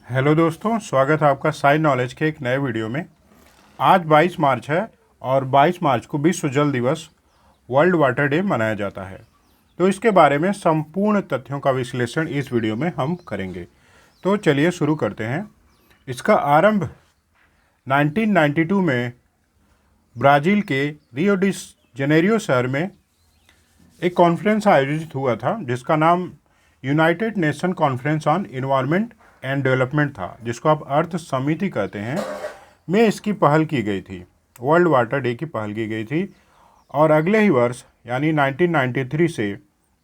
Hello दोस्तों, स्वागत है आपका साई नॉलेज के एक नए वीडियो में। आज 22 मार्च है और 22 मार्च को विश्व जल दिवस वर्ल्ड वाटर डे मनाया जाता है। तो इसके बारे में संपूर्ण तथ्यों का विश्लेषण इस वीडियो में हम करेंगे। तो चलिए शुरू करते हैं। इसका आरंभ 1992 में ब्राज़ील के रियो डी जेनेरियो शहर में एक कॉन्फ्रेंस आयोजित हुआ था, जिसका नाम United nation conference on environment and development था, जिसको आप अर्थ समिति कहते हैं, में इसकी पहल की गई थी। वर्ल्ड वाटर डे की पहल की गई थी और अगले ही वर्ष यानी 1993 से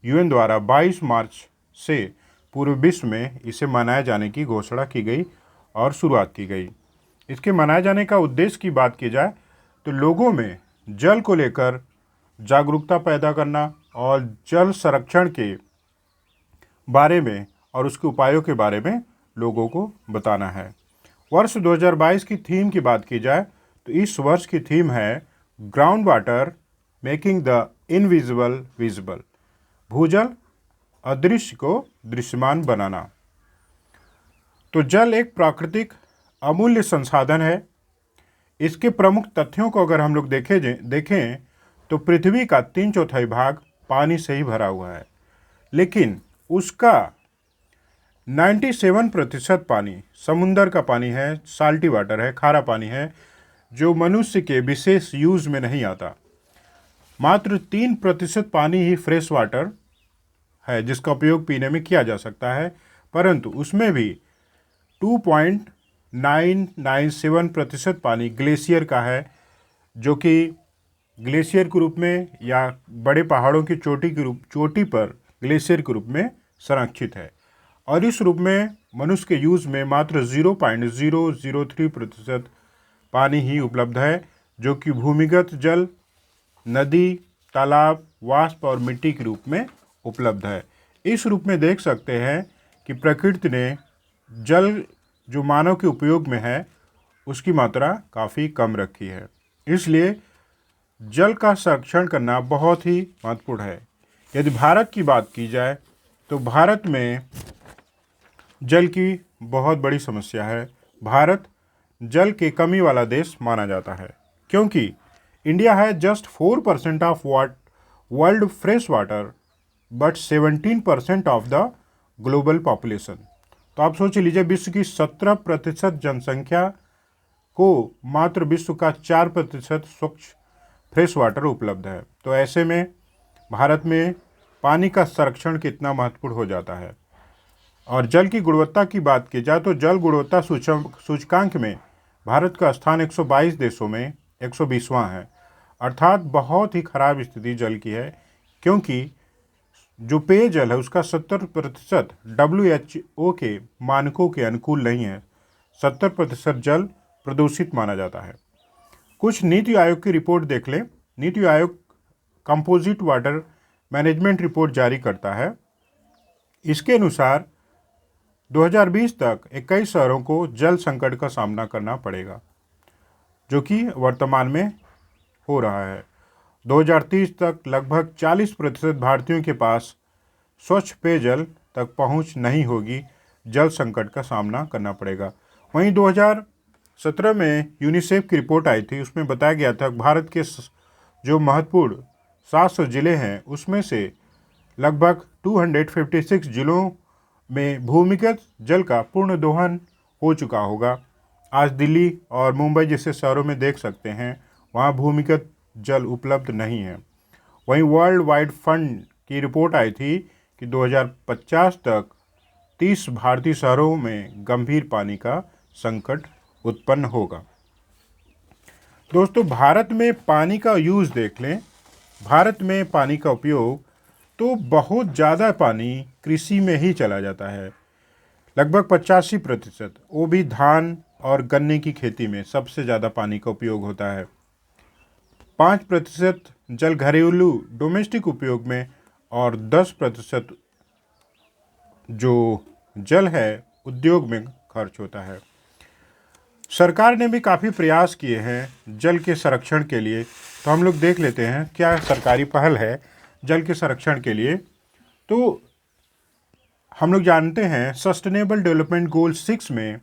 यूएन द्वारा 22 मार्च से पूरे विश्व में इसे मनाए जाने की घोषणा की गई और शुरुआत की गई। इसके मनाए जाने का उद्देश्य की बात की जाए तो लोगों में जल को लेकर जागरूकता पैदा करना और जल संरक्षण के बारे में और उसके उपायों के बारे में लोगों को बताना है। वर्ष 2022 की थीम की बात की जाए तो इस वर्ष की थीम है ground water making the invisible visible, भूजल अदृश्य को दृश्यमान बनाना। तो जल एक प्राकृतिक अमूल्य संसाधन है। इसके प्रमुख तथ्यों को अगर हम लोग देखें तो पृथ्वी का 3/4 भाग पानी से ही भरा हुआ है, लेकिन उसका 97% पानी समुंदर का पानी है, साल्टी वाटर है, खारा पानी है, जो मनुष्य के विशेष यूज में नहीं आता। मात्र 3% पानी ही फ्रेश वाटर है, जिसका उपयोग पीने में किया जा सकता है, परंतु उसमें भी 2.997% पानी ग्लेशियर का है, जो कि ग्लेशियर के रूप में या बड़े पहाड़ों की चोटी पर ग्लेशियर के रूप में संरक्षित है। और इस रूप में मनुष्य के यूज़ में मात्र 0.003% पानी ही उपलब्ध है, जो कि भूमिगत जल, नदी, तालाब, वाष्प और मिट्टी के रूप में उपलब्ध है। इस रूप में देख सकते हैं कि प्रकृति ने जल जो मानव के उपयोग में है उसकी मात्रा काफ़ी कम रखी है। इसलिए जल का संरक्षण करना बहुत ही महत्वपूर्ण है। यदि भारत की बात की जाए तो भारत में जल की बहुत बड़ी समस्या है। भारत जल के कमी वाला देश माना जाता है, क्योंकि इंडिया है just 4% of world fresh water but 17% of the global population. तो आप सोच लीजिए, विश्व की 17% जनसंख्या को मात्र विश्व का 4% स्वच्छ फ्रेश वाटर उपलब्ध है। तो ऐसे में भारत में पानी का संरक्षण कितना महत्वपूर्ण हो जाता है। और जल की गुणवत्ता की बात की जाए तो जल गुणवत्ता सूचकांक में भारत का स्थान 122 देशों में 120वां है, अर्थात बहुत ही खराब स्थिति जल की है, क्योंकि जो पेयजल है उसका 70% WHO के मानकों के अनुकूल नहीं है। 70% जल प्रदूषित माना जाता है। कुछ नीति आयोग की रिपोर्ट देख लें। NITI Aayog composite water management report जारी करता है। इसके अनुसार 2020 तक 21 शहरों को जल संकट का सामना करना पड़ेगा, जो कि वर्तमान में हो रहा है। 2030 तक लगभग 40% भारतीयों के पास स्वच्छ पेयजल तक पहुंच नहीं होगी, जल संकट का सामना करना पड़ेगा। वहीं 2017 में यूनिसेफ की रिपोर्ट आई थी, उसमें बताया गया था कि भारत के जो महत्वपूर्ण 700 जिले हैं उसमें से लगभग 256 जिलों में भूमिगत जल का पूर्ण दोहन हो चुका होगा। आज दिल्ली और मुंबई जैसे शहरों में देख सकते हैं, वहाँ भूमिगत जल उपलब्ध नहीं है। वहीं वर्ल्ड वाइड फंड की रिपोर्ट आई थी कि 2050 तक 30 भारतीय शहरों में गंभीर पानी का संकट उत्पन्न होगा। दोस्तों, भारत में पानी का यूज़ देख लें। भारत में पानी का उपयोग तो बहुत ज़्यादा पानी कृषि में ही चला जाता है, लगभग 85%। वो भी धान और गन्ने की खेती में सबसे ज़्यादा पानी का उपयोग होता है। 5% जल घरेलू डोमेस्टिक उपयोग में और 10% जो जल है उद्योग में खर्च होता है। सरकार ने भी काफ़ी प्रयास किए हैं जल के संरक्षण के लिए। तो हम लोग देख लेते हैं क्या सरकारी पहल है जल के संरक्षण के लिए। तो हम लोग जानते हैं सस्टेनेबल डेवलपमेंट गोल 6 में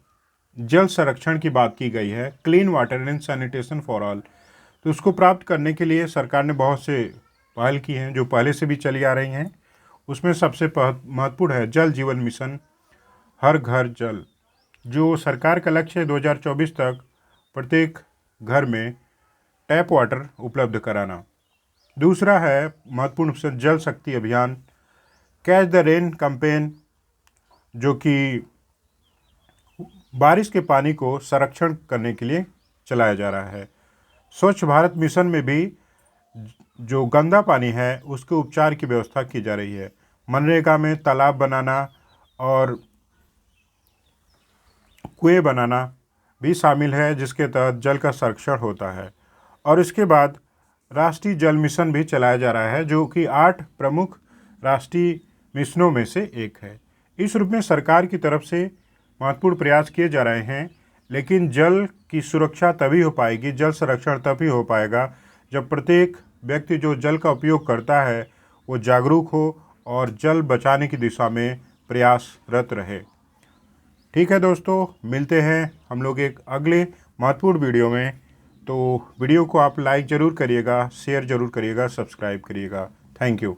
जल संरक्षण की बात की गई है, clean water and sanitation for all. तो उसको प्राप्त करने के लिए सरकार ने बहुत से पहल की हैं जो पहले से भी चली आ रही हैं। उसमें सबसे महत्वपूर्ण है जल जीवन मिशन, हर घर जल, जो सरकार का लक्ष्य है 2024 तक प्रत्येक घर में टैप वाटर उपलब्ध कराना। दूसरा है महत्वपूर्ण से जल शक्ति अभियान, कैच द रेन कैंपेन, जो कि बारिश के पानी को संरक्षण करने के लिए चलाया जा रहा है। स्वच्छ भारत मिशन में भी जो गंदा पानी है उसके उपचार की व्यवस्था की जा रही है। मनरेगा में तालाब बनाना और कुएं बनाना भी शामिल है, जिसके तहत जल का संरक्षण होता है। और इसके बाद राष्ट्रीय जल मिशन भी चलाया जा रहा है, जो कि 8 प्रमुख राष्ट्रीय मिशनों में से एक है। इस रूप में सरकार की तरफ से महत्वपूर्ण प्रयास किए जा रहे हैं, लेकिन जल की सुरक्षा तभी हो पाएगी, जल संरक्षण तभी हो पाएगा जब प्रत्येक व्यक्ति जो जल का उपयोग करता है वो जागरूक हो और जल बचाने की दिशा में प्रयासरत रहे। ठीक है दोस्तों, मिलते हैं हम लोग एक अगले महत्वपूर्ण वीडियो में। तो वीडियो को आप लाइक ज़रूर करिएगा, शेयर ज़रूर करिएगा, सब्सक्राइब करिएगा। Thank you.